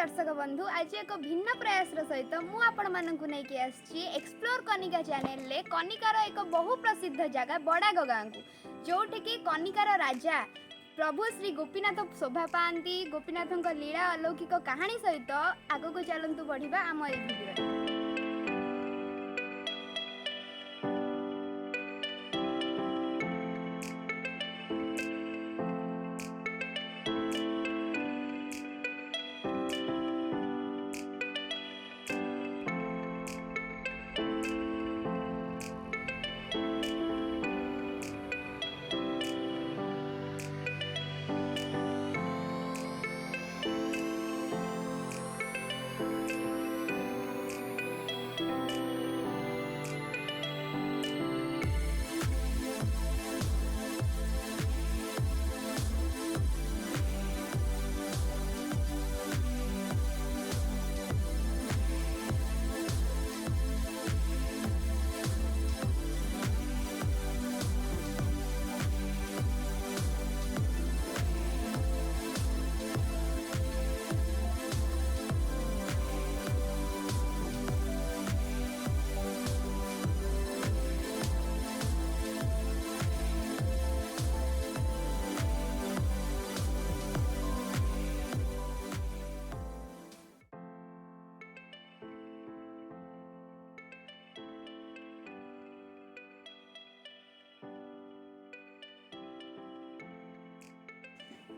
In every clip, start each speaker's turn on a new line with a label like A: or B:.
A: दर्शक बंधु आज एक भिन्न प्रयास सहित मुझे एक्सप्लोर कनिका चैनल रे कनिकार एक बहु प्रसिद्ध जगह बड़ाग गाँ को जोठिकी कनिकार राजा प्रभु श्री गोपीनाथ शोभा पाती गोपीनाथ लीला अलौकिक कहानी सहित आग को चलतु बढ़िया आम ए भिडियो।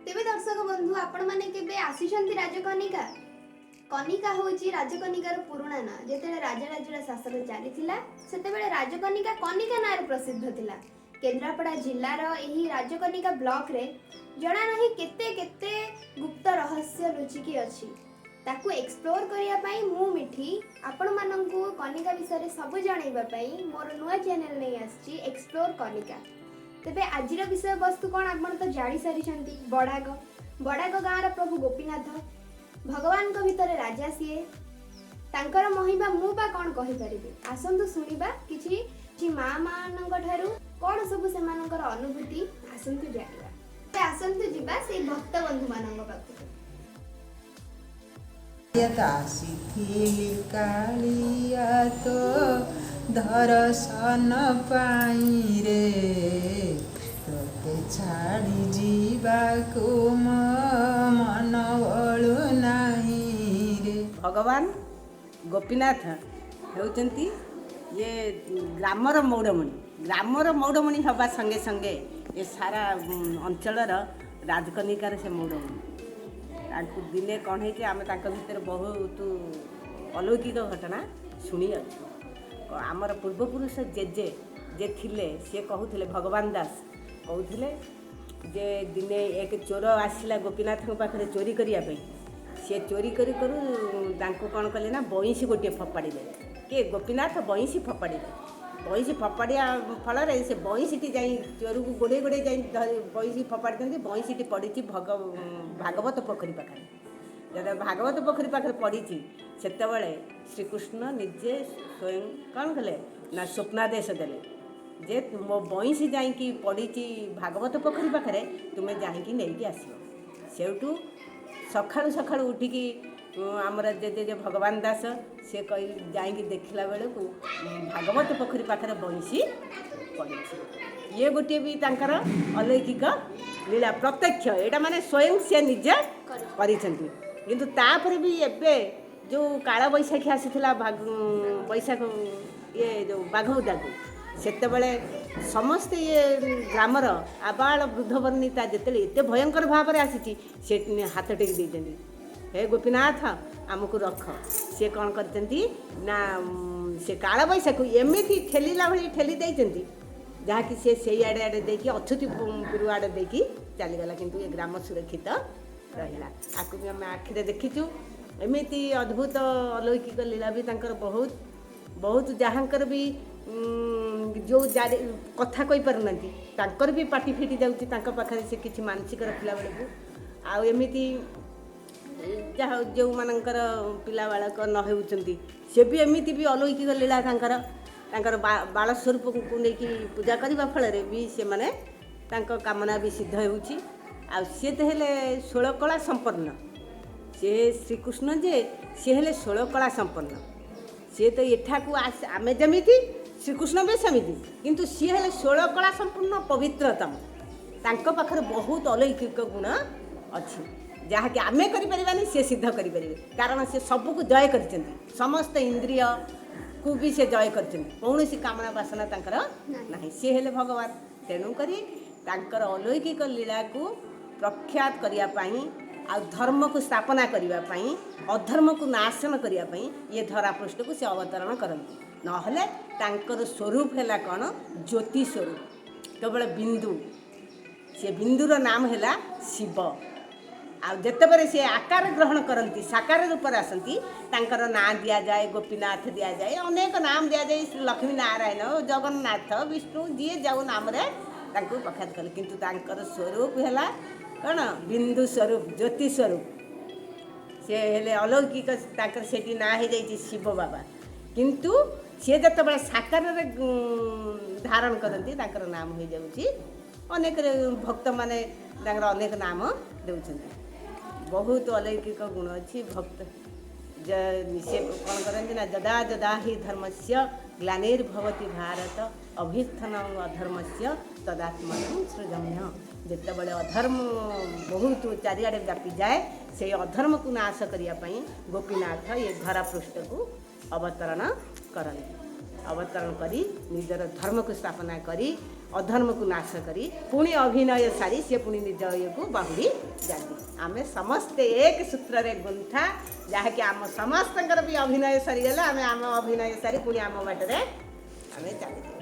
A: तेबे दर्शक बंधु आपण माने केबे आसीछंती राजकनिका कनिका होची राजकनिकार पुराणा ना जेतेले राजा राजुरा शासन चलीथिला सेतेबेले राजकनिका कनिका नार प्रसिद्ध थिला। केन्द्रापड़ा जिल्लार एही राजकनिका ब्लॉक रे जणा नाही केते केते गुप्त रहस्य लुचिकी अछि ताकू एक्सप्लोर करिया पई मु मिठी आपण माननकू कनिका विषय रे सब जानिबा पई मोर नुवा चैनल नै आछि एक्सप्लोर कनिका। तेबे आजिर विषय वस्तु कौन आप तो जानी सारी बड़ाग बड़ाग गाँव प्रभु गोपीनाथ भगवान को भितर राजा सीए तांकर महिमा मु बा कौन कहि परिबे आसंतु सुनिबा किछि माँ मानक ठारू कौन सब से मानकर अनुभूति आसंतु जानिबा ते आसंतु जिबा से भक्त बंधु मानक पाखु
B: यतासिथिली कालिया तो दर्शन पाई रे तोते छाड़ी जीवाको मन बळु नाही रे।
C: भगवान गोपीनाथ होउचंती ये ग्रामर मौड़मणि हवा संगे संगे ये सारा अंचलर राजकनिकार से मौड़मणि दिने कौन है आम भर बहुत अलौकिक घटना शुणी अच्छु। आमर पूर्वपुरुष जेजे जे थिले सी कहूले भगवान दास कहूले जे दिने एक चोर आसला गोपीनाथ पाखे चोरी करने सी चोरी करू कौन कले ना बईसी गोटे फपाड़े किए गोपीनाथ बईसी फपाड़े बईसी फपाड़िया फल से बईसीटी जा चोर को गोड़े गोड़े जा बईसी फपाड़ी दिखते बईसीटी पड़ी भागवत पोखरी पाखे जब भागवत पोखरी पाखे पड़ी से श्रीकृष्ण निजे स्वयं कौन कले ना स्वप्नादेश देले जे मो बईसी जा पड़ी भागवत पोखरी पाखे तुम्हें जाकि आसो सेठू सखा सखा उठिकी आमर जे भगवान दास से कही जा देखला बेलू भागवत पोखरी पाखे बईसी पड़ी ये गोटे भी तांकर अलौकिक लीला प्रत्यक्ष एटा माने स्वयं से निजे करिसेंती किंतु तापर भी एबे जो काला बैशाखी आसीथिला बैशाख ये जो बाघौदा को सेतेबेले समस्ते ये ग्रामर आबाल वृद्ध वर्णिता जिते एत भयंकर भाव में आसी से हाथ टेक देते हे गोपीनाथ आमको रख सी कौन करते ना से काला बैशाख एमती ठेला भाई ठेली देती जहाँकि से आड़े आड़े देखी अछूतीपुर आड़े देखी चलीगला किंतु ये ग्राम सुरक्षित रहा आपको भी आम आखिरे देखीचु एमती अद्भुत अलौकिक लीला भी तांकर बहुत बहुत जहाँकर भी जो कथा कही पारना तांकर भी पाटी फिटी जाऊँगी पाखे से किसी मानसिक रखला बेलू आमती जहाँ जो मानकर पिला बालक न होती से भी एमती भी अलौकिक लीला तांकर बाल स्वरूप को लेकिन पूजा करने फल भी से माने कामना भी सिद्ध होची आ सी तो हेले 16 कला संपन्न ସେ ଶ୍ରୀକୃଷ୍ଣ ଯେ ସେ ହେଲେ 16 କଳା ସମ୍ପନ୍ନ। ସିଏ ତ ଏଠାକୁ ଆମେ ଯେମିତି ଶ୍ରୀକୃଷ୍ଣ ବି ସେମିତି, କିନ୍ତୁ ସିଏ ହେଲେ 16 କଳା ସମ୍ପୂର୍ଣ୍ଣ ପବିତ୍ରତମ। ତାଙ୍କ ପାଖରେ ବହୁତ ଅଲୌକିକ ଗୁଣ ଅଛି, ଯାହାକି ଆମେ କରିପାରିବାନି, ସେ ସିଦ୍ଧ କରିପାରିବେ। କାରଣ ସେ ସବୁକୁ ଜୟ କରିଛନ୍ତି, ସମସ୍ତ ଇନ୍ଦ୍ରିୟକୁ ବି ସେ ଜୟ କରିଛନ୍ତି। କୌଣସି କାମନା ବାସନା ତାଙ୍କର ନାହିଁ। ସିଏ ହେଲେ ଭଗବାନ। ତେଣୁକରି ତାଙ୍କର ଅଲୌକିକ ଲୀଳାକୁ ପ୍ରଖ୍ୟାତ କରିବା ପାଇଁ ଆଉ ଧର୍ମକୁ ସ୍ଥାପନା କରିବା ପାଇଁ, ଅଧର୍ମକୁ ନାଶନ କରିବା ପାଇଁ ଇଏ ଧରାପୃଷ୍ଠକୁ ସେ ଅବତରଣ କରନ୍ତି। ନହେଲେ ତାଙ୍କର ସ୍ୱରୂପ ହେଲା କ'ଣ? ଜ୍ୟୋତି ସ୍ୱରୂପ, କେବଳ ବିନ୍ଦୁ। ସେ ବିନ୍ଦୁର ନାମ ହେଲା ଶିବ। ଆଉ ଯେତେବେଳେ ସେ ଆକାର ଗ୍ରହଣ କରନ୍ତି, ସାକାର ରୂପରେ ଆସନ୍ତି, ତାଙ୍କର ନାଁ ଦିଆଯାଏ ଗୋପୀନାଥ, ଦିଆଯାଏ ଅନେକ ନାମ ଦିଆଯାଏ, ଶ୍ରୀ ଲକ୍ଷ୍ମୀ ନାରାୟଣ, ଜଗନ୍ନାଥ, ବିଷ୍ଣୁ, ଯିଏ ଯେଉଁ ନାମରେ ତାଙ୍କୁ ପ୍ରଖ୍ୟାତ କଲେ। କିନ୍ତୁ ତାଙ୍କର ସ୍ୱରୂପ ହେଲା କ'ଣ? ବିନ୍ଦୁ ସ୍ୱରୂପ, ଜ୍ୟୋତି ସ୍ୱରୂପ। ସେ ହେଲେ ଅଲୌକିକ, ତାଙ୍କର ସେଠି ନାଁ ହେଇଯାଇଛି ଶିବ ବାବା। କିନ୍ତୁ ସିଏ ଯେତେବେଳେ ସାକାରରେ ଧାରଣ କରନ୍ତି, ତାଙ୍କର ନାମ ହେଇଯାଉଛି ଅନେକ, ଭକ୍ତମାନେ ତାଙ୍କର ଅନେକ ନାମ ଦେଉଛନ୍ତି। ବହୁତ ଅଲୌକିକ ଗୁଣ ଅଛି। ଭକ୍ତ ସେ କ'ଣ କରନ୍ତି ନା, ଯଦା ଯଦା ହି ଧର୍ମସ୍ୟ ଗ୍ଲାନିର୍ଭବତି ଭାରତ ଅଭ୍ୟୁତ୍ଥାନଂ ଅଧର୍ମସ୍ୟ ତଦାତ୍ମନଂ ସୃଜମ୍ୟ। ଯେତେବେଳେ ଅଧର୍ମ ବହୁତ ଚାରିଆଡ଼େ ବ୍ୟାପିଯାଏ, ସେଇ ଅଧର୍ମକୁ ନାଶ କରିବା ପାଇଁ ଗୋପୀନାଥ ଏ ଧରାପୃଷ୍ଠକୁ ଅବତରଣ କରନ୍ତି। ଅବତରଣ କରି ନିଜର ଧର୍ମକୁ ସ୍ଥାପନା କରି ଅଧର୍ମକୁ ନାଶ କରି ପୁଣି ଅଭିନୟ ସାରି ସେ ପୁଣି ନିଜ ଇଏକୁ ବାହୁଡ଼ି ଯାଆନ୍ତି। ଆମେ ସମସ୍ତେ ଏକ ସୂତ୍ରରେ ଗୁନ୍ଥା, ଯାହାକି ଆମ ସମସ୍ତଙ୍କର ବି ଅଭିନୟ ସରିଗଲେ ଆମେ ଆମ ଅଭିନୟ ସାରି ପୁଣି ଆମ ବାଟରେ ଆମେ ଚାଲିଯାଉ।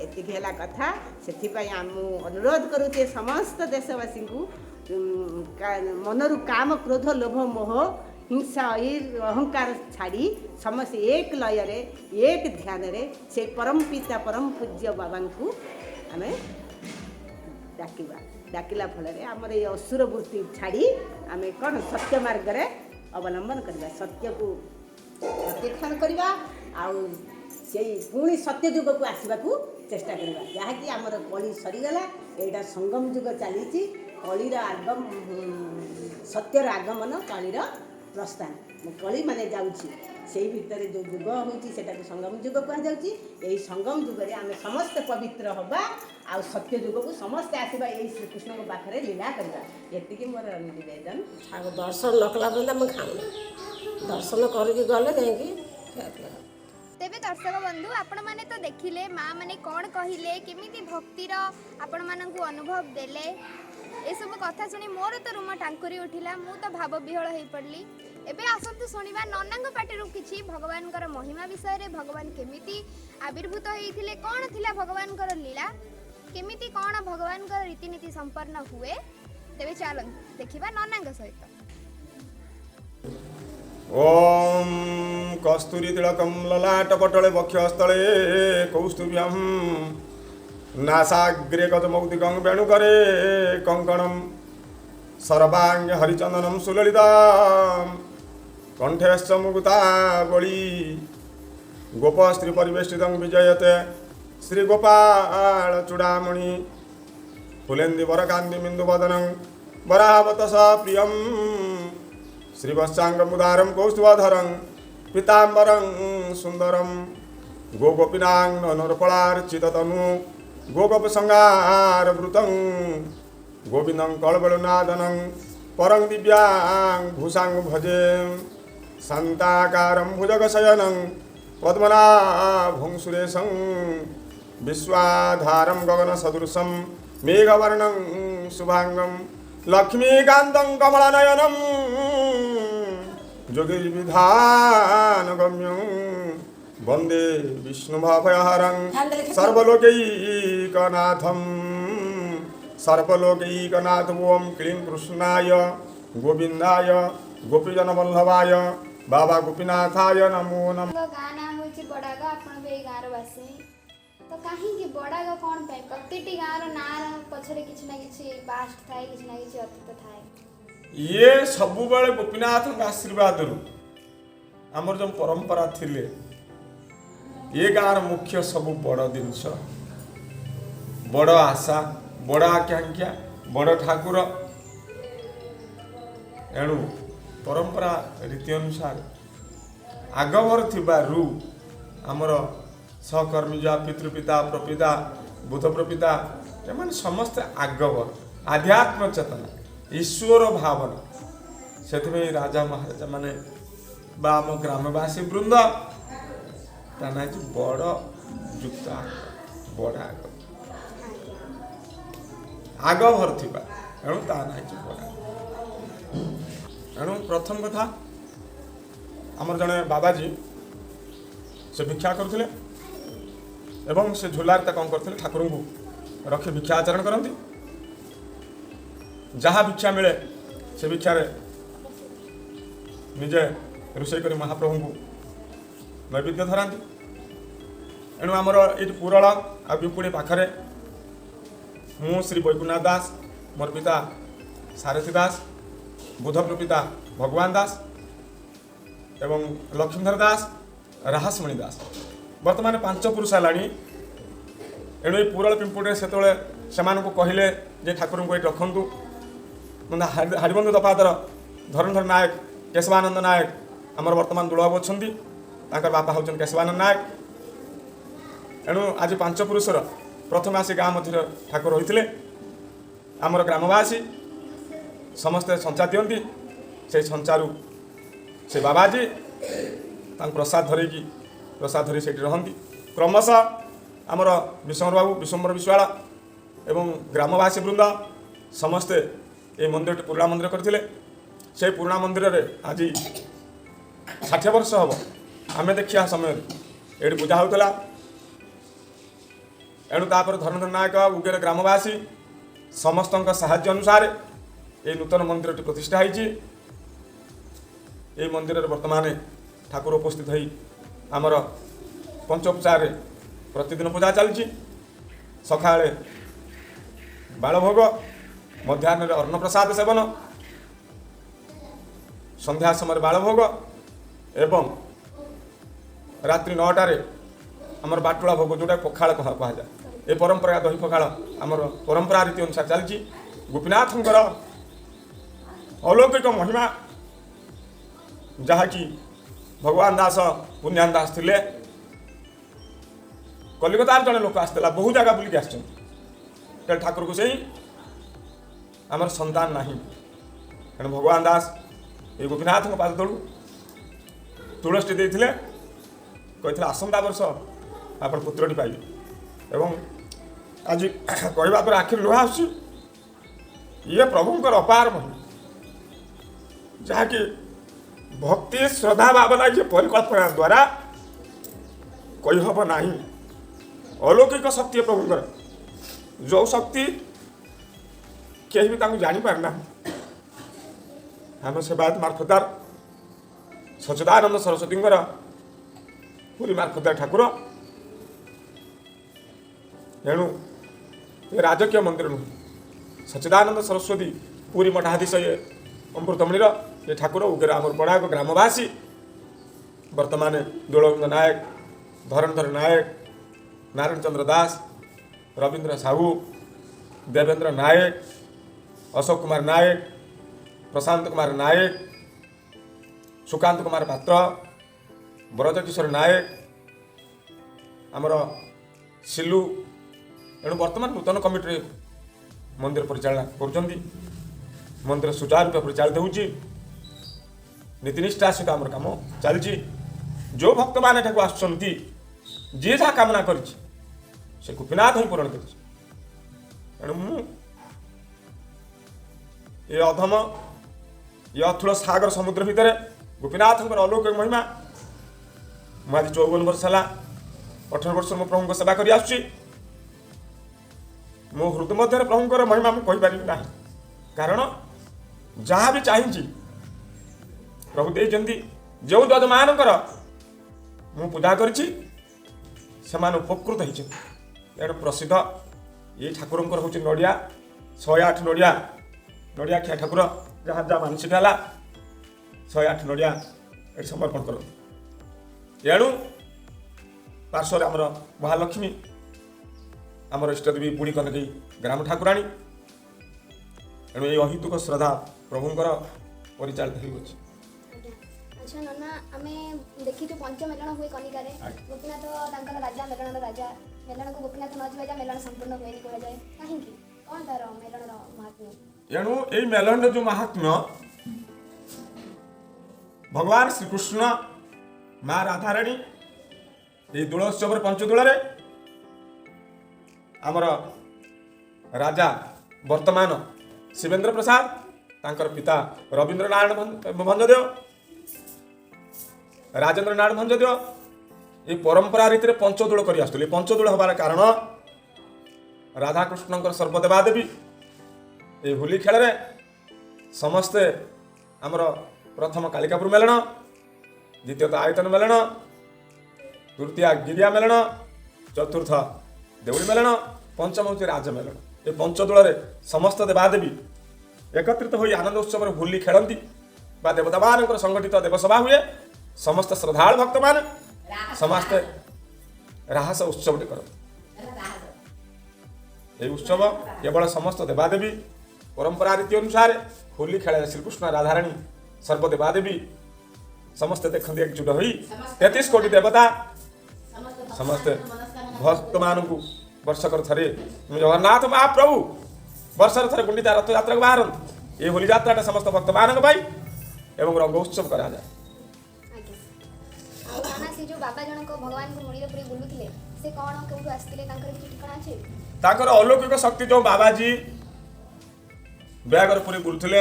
C: ଏତିକି ହେଲା କଥା। ସେଥିପାଇଁ ମୁଁ ଅନୁରୋଧ କରୁଛେ ସମସ୍ତ ଦେଶବାସୀଙ୍କୁ, ମନରୁ କାମ, କ୍ରୋଧ, ଲୋଭ, ମୋହ, ହିଂସା, ଅହଙ୍କାର ଛାଡ଼ି ସମସ୍ତେ ଏକ ଲୟରେ, ଏକ ଧ୍ୟାନରେ ସେ ପରମ ପିତା ପରମ ପୂଜ୍ୟ ବାବାଙ୍କୁ ଆମେ ଡାକିବା। ଡାକିଲା ଫଳରେ ଆମର ଏଇ ଅସୁର ବୃତ୍ତି ଛାଡ଼ି ଆମେ କ'ଣ ସତ୍ୟ ମାର୍ଗରେ ଅବଲମ୍ବନ କରିବା, ସତ୍ୟକୁ ପ୍ରତ୍ୟାଖ୍ୟାନ କରିବା, ଆଉ ସେଇ ପୁଣି ସତ୍ୟ ଯୁଗକୁ ଆସିବାକୁ ଚେଷ୍ଟା କରିବା। ଯାହାକି ଆମର କଳି ସରିଗଲା, ଏଇଟା ସଙ୍ଗମ ଯୁଗ ଚାଲିଛି। କଳିର ସତ୍ୟର ଆଗମନ, କଳିର ପ୍ରସ୍ଥାନ। କଳି ମାନେ ଯାଉଛି, ସେଇ ଭିତରେ ଯେଉଁ ଯୁଗ ହେଉଛି ସେଟାକୁ ସଙ୍ଗମ ଯୁଗ କୁହାଯାଉଛି। ଏହି ସଙ୍ଗମ ଯୁଗରେ ଆମେ ସମସ୍ତେ ପବିତ୍ର ହେବା, ଆଉ ସତ୍ୟ ଯୁଗକୁ ସମସ୍ତେ ଆସିବା, ଏଇ ଶ୍ରୀକୃଷ୍ଣଙ୍କ ପାଖରେ ଲୀଳା କରିବା। ଏତିକି ମୋର ନିବେଦନ।
D: ଆଉ ଦର୍ଶନ ନ କଲା ପର୍ଯ୍ୟନ୍ତ ଆମେ ଖାଉନା, ଦର୍ଶନ କରିକି ଗଲେ ଯାଇକି ଖିଆପିଆ।
A: ତେବେ ଦର୍ଶକ ବନ୍ଧୁ, ଆପଣମାନେ ତ ଦେଖିଲେ ମାଆ ମାନେ କ'ଣ କହିଲେ, କେମିତି ଭକ୍ତିର ଆପଣମାନଙ୍କୁ ଅନୁଭବ ଦେଲେ। ଏସବୁ କଥା ଶୁଣି ମୋର ତ ରୁମ ଟାଙ୍କୁରି ଉଠିଲା, ମୁଁ ତ ଭାବ ବିହଳ ହୋଇପଡ଼ିଲି। ଏବେ ଆସନ୍ତୁ ଶୁଣିବା ନନାଙ୍କ ପାଟିରୁ କିଛି ଭଗବାନଙ୍କର ମହିମା ବିଷୟରେ। ଭଗବାନ କେମିତି ଆବିର୍ଭୂତ ହେଇଥିଲେ, କ'ଣ ଥିଲା ଭଗବାନଙ୍କର ଲୀଳା, କେମିତି କ'ଣ ଭଗବାନଙ୍କର ରୀତିନୀତି ସମ୍ପନ୍ନ ହୁଏ। ତେବେ ଚାଲନ୍ତୁ ଦେଖିବା ନନାଙ୍କ ସହିତ।
E: ओम कस्तूरी तिलकम ललाटपटले वक्षस्थले कौस्तुभ्यं नासाग्रे गजमौक्तिकं वेणुकरे कङ्कणं सर्वाङ्गे हरिचन्दनं सुललितं कण्ठेश्च मुक्तावली गोपस्त्री परिवेष्टितं विजयते श्रीगोपालचूडामणि फुलेन्दीवरकान्तिमिन्दुवदनं वराहवतस प्रियं श्रीवत्साङ्गमुदारं कौस्तुभधरं पीताम्बरं सुन्दरं गोगोपिनाङ्गनरपलार्चिततनु गोगोपसंहारवृतं गोविन्दं कळवलनादनं परं दिव्यां भूषां भजे शान्ताकारं भुजगशयनं पद्मनाभं सुरेशं विश्वाधारं गगनसदृशं मेघवर्णं शुभाङ्गं लक्ष्मीकान्तं कमलनयनं योगिविधानगम्यं वन्दे विष्णुभयहरं सर्वलोकैकनाथं सर्वलोकैकनाथ ओं क्लीं कृष्णाय गोविन्दाय गोपीजनवल्लभाय बाबा गोपीनाथाय नमो नमः।
A: गाँ नाम हूँ बड़ाग, आपण भी गाँव बासी तो कहीं बड़ाग कौन पाए प्रति गाँव ना पछरे किसी ना किसी पास्ट थाए, किसी ना किसी अतीत थाए।
E: ये सबु बेले गोपीनाथ आशीर्वाद आमर जो परंपरा थिले ये गाँव मुख्य सबु बड़ जिनस बड़ आशा बड़ आकांक्षा बड़ ठाकुर एणु परंपरा रीति अनुसार आगभर थिबारु आमर सहकर्मी जा पितृपिता प्रपिता बुध प्रपिता एମାନେ ସମସ୍ତେ आगभर आध्यात्म चेतना ईश्वर भावना से राजा महाराजा माने बा आम ग्रामवासी वृंद ताना बड़ युक्त बड़ आगभर थिबा एणु ता ना बड़ एणु प्रथम कथा आमर जड़े बाबाजी से भिक्षा करते एवं से झोलार कौन करते ठाकुर को रखी भिक्षा आचरण करती जहाँ भिक्षा मिले से भिक्षार निजे रोषे कर महाप्रभु को नैवेद्य धराती एणु आमर ये पुरल आ विपुड़ी पाखरे मु श्री वैकुनाथ दास मोर पिता सारथी दास बुध प्रपिता भगवान दास एवं लक्ष्मीधर दास राहसमणि दास वर्तमान 5 पुरुष है एणु ये पुरल पिंपुड़े से कहले जे ठाकुर को ये रखु हरिबंधु दपादर धरणधर नायक केशवानंद नायक आमर वर्तमान दुर्लभ अच्छा बापा हूँ केशवानंद नायक एणु आज 5 पुरुषर प्रथम आसी गाँ मध्य ठाकुर होते आमर ग्रामवासी समस्ते संचा दियंती से संचारू से बाबाजी प्रसाद धरकी प्रसाद धरी से रहती क्रमशः आमर विश्वम्बर बाबू विश्वम्बर विश्वाल एवं ग्रामवासी वृंद समस्ते ये मंदिर पुराणा मंदिर करते से पुराणा मंदिर रे आज 60 वर्ष हम आम देखा समय ये पूजा होता एणु तापर धरणधर नायक उगेर ग्रामवासी समस्त साहाय्य अनुसार ये नूतन मंदिर प्रतिष्ठा होती ये मंदिर वर्तमान ठाकुर उपस्थित हो आमर पंचोपचार प्रतिदिन पूजा चलती सका बालभोग मध्याह्न अन्नप्रसाद सेवन संध्या समय बालभोग एवं रात्रि 9टार आमर बाटुला भोग जोटा पखाड़ कह जाए ये परंपरा दही पखाड़ आमर परंपरा रीति अनुसार चलती गोपीनाथंकर अलौकिक महिमा जहाँकि भगवान दास पुण्यान दास थे कलिकतार जड़े लोक आसला बहु जगह बुलिक आस ठाकुर को सही आमर संतान नहीं तेणु भगवान दास ये गोपीनाथ पाद तलू तुलसी देते कहते आसंता वर्ष आप पुत्रटी पाइबे एवं आज कहवा पर आखिर लुहा आस ये प्रभुंकर अपार महिमा जहाँकि भक्ति श्रद्धा भावना ये परिकल्पना द्वारा कहीहब नहीं अलौकिक शक्ति प्रभुंकर जो शक्ति कहीं भी जापारना आम सेवायत मार्फतार सच्चिदानंद सरस्वती पूरी मार्फतार ठाकुर एणु ये राजकीय मंदिर नुह सच्चिदानंद सरस्वती पूरी मठाधीश ये अमृतमणिर ये ठाकुर उगेर आमर बड़ाक ग्रामवासी वर्तमान दोलगंग नायक धरणधर नायक नारायण चंद्र दास रवींद्र साहू देवेंद्र नायक अशोक कुमार नायक प्रशांत कुमार नायक सुकांत कुमार पात्र ब्रजकिशोर नायक आमर सिलू एणु वर्तमान नूतन कमिटी मंदिर परिचालना कर मंदिर सुचारू रूप परिचालित होती नीतिनिष्ठा सहित आम कम चलती जो भक्त मैंने आसुँच जी जहाँ कामना कर गोपीनाथ ही पूरण कर ये अधम ये अथुल सागर समुद्र भितर गोपीनाथ अलौकिक महिमा मुझे 54 वर्ष है 18 वर्ष मो प्रभु सेवा कर मो हृदय मध्य प्रभुंर महिमा मुझे कहीपर ना कारण जहाँ भी चाहिए प्रभु देते जो जजमान मु पूजा कर उपकृत होती एणु प्रसिद्ध ये ठाकुर हूँ नड़िया 108 नड़िया नड़िया खिया ठाकुर जहाँ जहाँ मानसिक है 108 नड़िया ये समर्पण कर एणु पार्श्वर आमर महालक्ष्मी आमर इष्टदेवी बुढ़ी कनकई ग्राम ठाकुराणी एणु ये अहितुक श्रद्धा प्रभुंर परिचालित हो
A: ଆଚ୍ଛା ନନା ଆମେ ଦେଖିଛୁ ପଞ୍ଚ ମେଲଣ ହୁଏ କନିକାରେ ଗୋପୀନାଥ ତାଙ୍କର ରାଜା ମେଲଣର ରାଜା ମେଲଣକୁ ଗୋପୀନାଥ ନ ଯିବା ଯାଏ ମେଲଣ ସମ୍ପୂର୍ଣ୍ଣ ହୁଏନି କୁହାଯାଏ କାହିଁକି କ'ଣ ତାର ମେଲଣର ମହାତ୍ମ୍ୟ?
E: ଏଣୁ ଏଇ ମେଲଣର ଯେଉଁ ମାହାତ୍ମ୍ୟ ଭଗବାନ ଶ୍ରୀକୃଷ୍ଣ ମା ରାଧାରାଣୀ এই ଦୋଳ ଉତ୍ସବର ପଞ୍ଚଦୋଳରେ ଆମର ରାଜା ବର୍ତ୍ତମାନ ଶିବେନ୍ଦ୍ର ପ୍ରସାଦ ତାଙ୍କର ପିତା ରବୀନ୍ଦ୍ର ନାରାୟଣ ଭଞ୍ଜଦେବ ରାଜେନ୍ଦ୍ର ନାରାୟଣ ଭଞ୍ଜଦେବ এই ପରମ୍ପରା ରୀତିରେ ପଞ୍ଚଦୋଳ କରି ଆସୁଥିଲେ। এই ପଞ୍ଚଦୋଳ ହେବାର କାରଣ ରାଧାକୃଷ୍ଣଙ୍କର ସର୍ବଦେବାଦେବୀ এই ହୋଲି ଖେଳରେ ସମସ୍ତେ ଆମର ପ୍ରଥମ କାଳିକାପୁର ମେଲଣ, ଦ୍ୱିତୀୟତଃ ଆୟତନ ମେଲଣ, ତୃତୀୟ ଗିରିଆ ମେଲଣ, ଚତୁର୍ଥ ଦେଉଳି ମେଲଣ, ପଞ୍ଚମ ହେଉଛି ରାଜ ମେଲଣ। ଏ ପଞ୍ଚଦୋଳରେ ସମସ୍ତ ଦେବାଦେବୀ ଏକତ୍ରିତ ହୋଇ ଆନନ୍ଦ ଉତ୍ସବରେ ହୋଲି ଖେଳନ୍ତି ବା ଦେବତାମାନଙ୍କର ସଂଗଠିତ ଦେବସଭା ହୁଏ। ସମସ୍ତ ଶ୍ରଦ୍ଧାଳୁ ଭକ୍ତମାନେ ସମସ୍ତେ ରାହସ ଉତ୍ସବଟି କରନ୍ତି। ଏହି ଉତ୍ସବ କେବଳ ସମସ୍ତ ଦେବାଦେବୀ ପରମ୍ପରା ରୀତି ଅନୁସାରେ ହୋଲି ଖେଳାଯାଏ। ଶ୍ରୀକୃଷ୍ଣ ରାଧାରାଣୀ ସର୍ବଦେବାଦେବୀ ସମସ୍ତେ ଦେଖନ୍ତି ଏକଜୁଟ ହୋଇ 33 କୋଟି ଦେବତା ସମସ୍ତେ ଭକ୍ତମାନଙ୍କୁ ବର୍ଷକର ଥରେ ଜଗନ୍ନାଥ ମହାପ୍ରଭୁ ବର୍ଷର ଥରେ ଗୁଣ୍ଡିଚା ରଥଯାତ୍ରାକୁ ବାହାରନ୍ତି। ଏହି ହୋଲି ଯାତ୍ରାଟା ସମସ୍ତ ଭକ୍ତମାନଙ୍କ ପାଇଁ ଏବଂ ରଙ୍ଗ ଉତ୍ସବ କରାଯାଏ।
A: ଆଜ୍ଞା ଆଉ ନନା ସେ ଯେଉଁ ବାବା ଜଣକ ଭଗବାନଙ୍କ ମୁଣ୍ଡିରେ ପୁରୀ ବୁଲୁଥିଲେ ସେ କ'ଣ କେଉଁଠୁ ଆସିଥିଲେ ତାଙ୍କର କିଛି ଠିକଣା ଅଛି?
E: ତାଙ୍କର ଅଲୌକିକ ଶକ୍ତି ଯେଉଁ ବାବାଜୀ ବ୍ୟାଗରେ ପୁରୀ ବୁଲୁଥିଲେ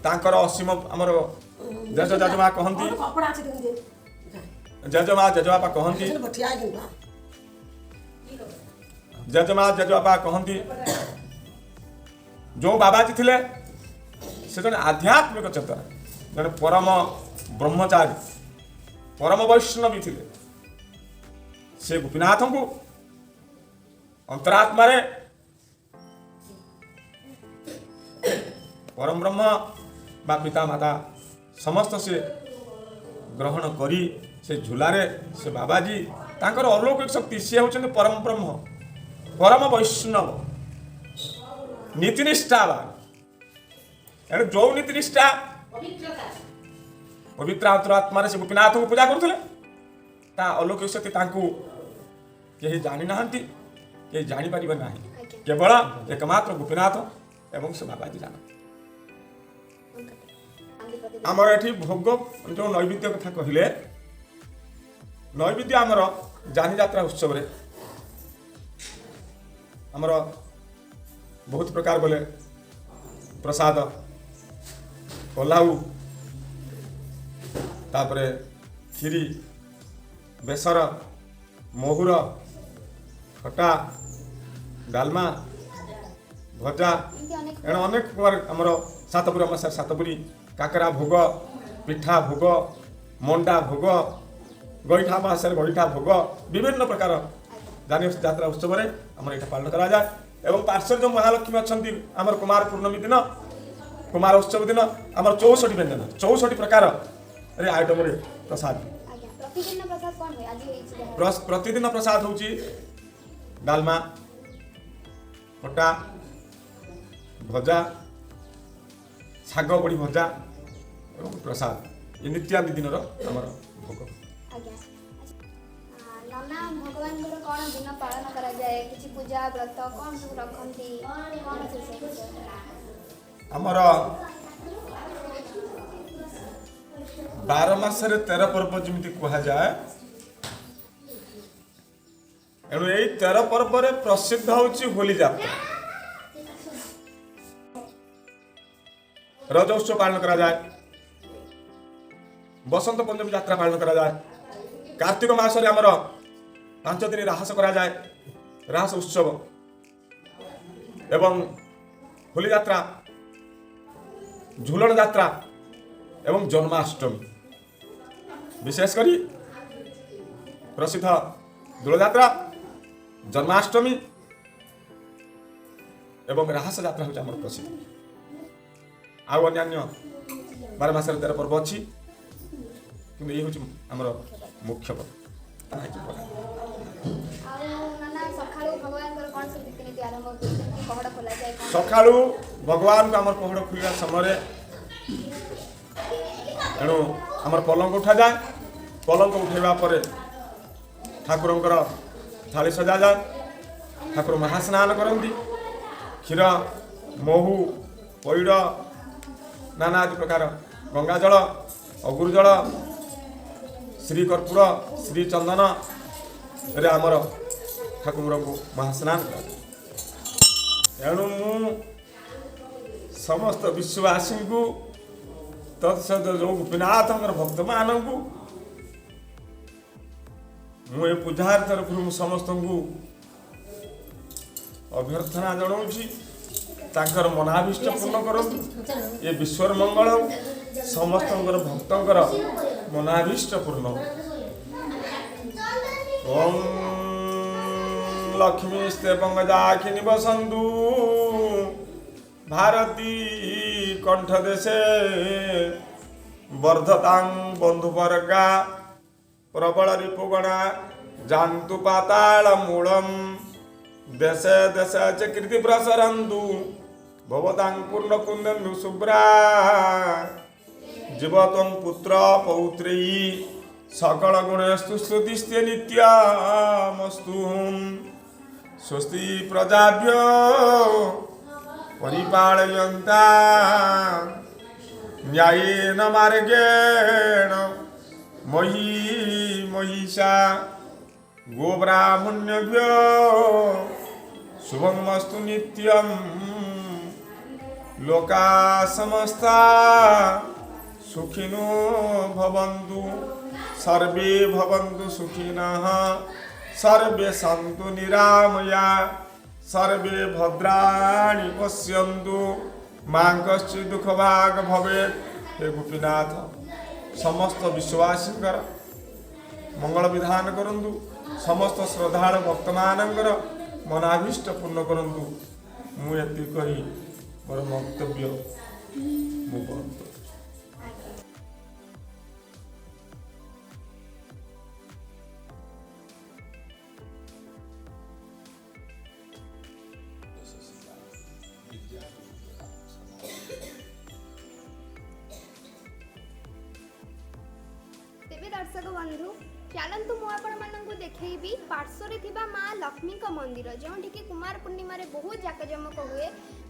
E: ତାଙ୍କର ଅସୀମ ଆମର ଜେଜେମା କହନ୍ତି
D: କପଡ଼ା ଅଛି ଦେଖି
E: ଜେଜେମା ଜେଜେବାପା କହନ୍ତି
D: ଠିଆ ହେଇକି
E: ଜେଜେମା ଜେଜେବାପା କହନ୍ତି ଯେଉଁ ବାବାଜୀ ଥିଲେ ସେ ଜଣେ ଆଧ୍ୟାତ୍ମିକ ଚେତନା, ଜଣେ ପରମ ବ୍ରହ୍ମଚାରୀ, ପରମ ବୈଷ୍ଣବୀ ଥିଲେ। ସେ ଗୋପୀନାଥଙ୍କୁ ଅନ୍ତରାତ୍ମାରେ ପରମ ବ୍ରହ୍ମ ବା ପିତା ମାତା ସମସ୍ତ ସେ ଗ୍ରହଣ କରି ସେ ଝୁଲାରେ ସେ ବାବାଜୀ ତାଙ୍କର ଅଲୌକିକ ଶକ୍ତି ସିଏ ହେଉଛନ୍ତି ପରମ ବ୍ରହ୍ମ, ପରମ ବୈଷ୍ଣବ, ନୀତିନିଷ୍ଠାବାନ। ଏଣୁ ଯେଉଁ ନୀତିନିଷ୍ଠା ପବିତ୍ର ଅନ୍ତରାତ୍ମାରେ ସେ ଗୋପୀନାଥଙ୍କୁ ପୂଜା କରୁଥିଲେ ତା ଅଲୌକିକ ଶକ୍ତି ତାଙ୍କୁ କେହି ଜାଣିନାହାନ୍ତି, କେହି ଜାଣିପାରିବେ ନାହିଁ, କେବଳ ଏକମାତ୍ର ଗୋପୀନାଥ ଏବଂ ସେ ବାବାଜୀ ଜାଣନ୍ତି। ଆମର ଏଠି ଭୋଗ ଯେଉଁ ନୈବେଦ୍ୟ କଥା କହିଲେ, ନୈବେଦ୍ୟ ଆମର ଯାନିଯାତ୍ରା ଉତ୍ସବରେ ଆମର ବହୁତ ପ୍ରକାର ବୋଲେ ପ୍ରସାଦ, ପଲାଉ, ତାପରେ କ୍ଷୀରି, ବେସର, ମହୁର, ଖଟା, ଡାଲମା, ଭଜା, ଏଣୁ ଅନେକ ପ୍ରକାର ଆମର ସାତପୁରୀ ଅମାସାରେ ସାତପୁରୀ, କାକରା ଭୋଗ, ପିଠା ଭୋଗ, ମଣ୍ଡା ଭୋଗ, ଗଇଠା ମାସରେ ଗଇଠା ଭୋଗ, ବିଭିନ୍ନ ପ୍ରକାର ଯାତ୍ରା ଉତ୍ସବରେ ଆମର ଏଇଟା ପାଳନ କରାଯାଏ। ଏବଂ ପାର୍ଶ୍ୱରେ ଯେଉଁ ମହାଲକ୍ଷ୍ମୀ ଅଛନ୍ତି ଆମର କୁମାର ପୂର୍ଣ୍ଣମୀ ଦିନ, କୁମାର ଉତ୍ସବ ଦିନ ଆମର 64 ବ୍ୟଞ୍ଜନ 64 ପ୍ରକାରରେ ଆଇଟମରେ ପ୍ରସାଦ। ପ୍ରତିଦିନ ପ୍ରସାଦ ହେଉଛି ଡାଲମା, ଖଟା, ଭଜା, ଶାଗ ବଡ଼ି ଭଜା ଏବଂ ପ୍ରସାଦ। ଏ ନିତ୍ୟାଦି ଦିନର ଆମର ଭୋଗ।
A: ନନା ଭଗବାନଙ୍କର କ'ଣ ଦିନ ପାଳନ କରାଯାଏ? କିଛି ପୂଜା ବ୍ରତ କ'ଣ ସବୁ ରଖନ୍ତି? କ'ଣ ସେ ସବୁ?
E: ଆମର 12 ମାସରେ 13 ପର୍ବ ଯେମିତି କୁହାଯାଏ, ଏଣୁ ଏଇ 13 ପର୍ବରେ ପ୍ରସିଦ୍ଧ ହେଉଛି ହୋଲି ଯାତ୍ରା। ରଜ ଉତ୍ସବ ପାଳନ କରାଯାଏ, ବସନ୍ତ ପଞ୍ଚମୀ ଯାତ୍ରା ପାଳନ କରାଯାଏ, କାର୍ତ୍ତିକ ମାସରେ ଆମର 5 ଦିନ ରାହସ କରାଯାଏ, ରାହସ ଉତ୍ସବ ଏବଂ ହୋଲି ଯାତ୍ରା, ଝୁଲଣ ଯାତ୍ରା ଏବଂ ଜନ୍ମାଷ୍ଟମୀ। ବିଶେଷ କରି ପ୍ରସିଦ୍ଧ ଦୋଳଯାତ୍ରା, ଜନ୍ମାଷ୍ଟମୀ ଏବଂ ରାହସ ଯାତ୍ରା ହେଉଛି ଆମର ପ୍ରସିଦ୍ଧ। ଆଉ ଅନ୍ୟାନ୍ୟ 12 ମାସରେ 13 ପର୍ବ ଅଛି, କିନ୍ତୁ ଏଇ ହେଉଛି ଆମର ମୁଖ୍ୟ ପର୍ବ। ସକାଳୁ ଭଗବାନଙ୍କୁ ଆମର ପହଡ଼ ଖୋଲିବା ସମୟରେ एणु आमर पलंक उठा जाए। पलंक उठेबा परे ठाकुरंकर थाली सजा जाए। ठाकुर महास्नान करती। क्षीर महू पैड़ नाना आदि प्रकार गंगा जल अगुर जल श्री कर्पूर श्री चंदन रे आमर ठाकुर को महास्नान कर। एणु मु समस्त विश्ववासी को तत्सत जो गोपीनाथ भक्त मान को मुझे पूजार तरफ समस्त को अभ्यर्थना जनाऊँगी तांकर मनाभीष्ट पूर्ण करूँ। ये विश्वर मंगल हो समस्त भक्तर मनाभीष्ट पूर्ण। ओम लक्ष्मी स्ते पंगजाखिनी बसंतु भारती कंठ देशे वर्धतां बंधुवर्गा प्रबल रिपुगणा जानतु पाताल मूलम देशे देशे च कीर्ति प्रसरन्तु भवतां पूर्ण पुण्यं शुभ्रा जीवत्वं पुत्र पौत्री सकल गुणस्तु स्तुतिस्ते नित्यमस्तु। स्वस्ति प्रजाभ्यो परिपालयन्ता न्यायेन मार्गेण मही महिषा गोब्राह्मण्यभ्यो शुभमस्तु नित्यं। लोका समस्ता सुखिनो भवन्तु सर्वे भवन्तु सुखिनः सर्वे सन्तु निरामया सर्वे भद्राणि पश्यन्तु मां कश्चित् दुःखभाग् भवेत्। हे गोपीनाथ समस्त विश्वासी मंगल विधान करंतु समस्त श्रद्धालु भक्त मानकर मनाभीष्ट पूर्ण करंतु। मुझे कही मोर वक्तव्य मु बंद करुछि।
A: तेबे दर्शक बंधु चलतु मु आपण मानकु देखैबी पार्श्वरे थिबा माँ लक्ष्मी का मंदिर जोंठी कि कुमार पूर्णिमा रे बहुत जाकजमक हुए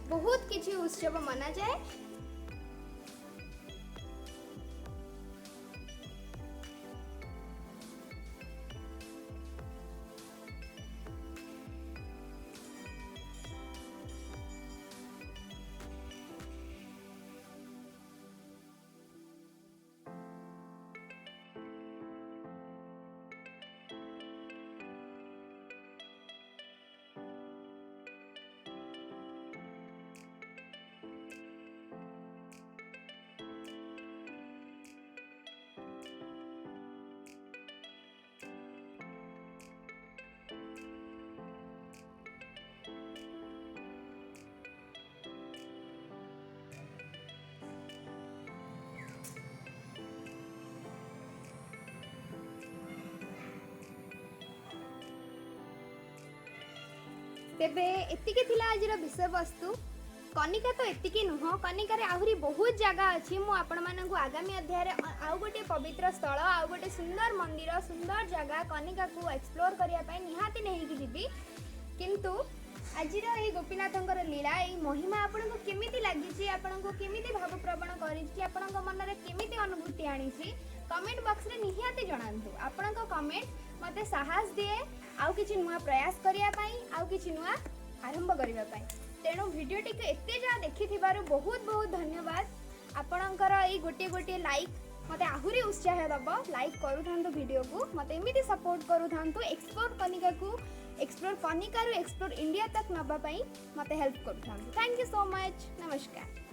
A: बहुत किछि उत्सव मना जाए। तेबे एतिके थिला आजिर विषय वस्तु। कनिका तो एतिके नुह कनिका रे आहुरी बहुत जगह अछि। मु आपण मानकु आगामी अध्याय रे आउ गोटे पवित्र स्थल आउ गोटे सुंदर मंदिर सुंदर जगह कनिका को एक्सप्लोर करिया पई निहाती नहीं कि जीबी। किंतु आजिर ए गोपीनाथंकर लीला ए महिमा आपनको केमिति लागिछि आपनको केमिति भाव प्रवण करिछि आपनको मन रे केमिति अनुभूति आनिछि कमेंट बॉक्स रे निहाती जणांतु। आपनको कमेंट मते साहस दिए आउ किछि नुआ प्रयास करिया पई आउ किछि नुआ आरंभ करिया पई। तेणु वीडियो टिके एते जा देखिथिबारु बहुत बहुत धन्यवाद। आपणकर ए गोटे गोटे लाइक मते आहुरी उत्साह दब। लाइक करू थांतु वीडियो को मते एमिति सपोर्ट करू थांतु। एक्सप्लोर कनिका को एक्सप्लोर कनिका रु एक्सप्लोर इंडिया तक नबा पई मते हेल्प करू थांतु। Thank you so much. नमस्कार।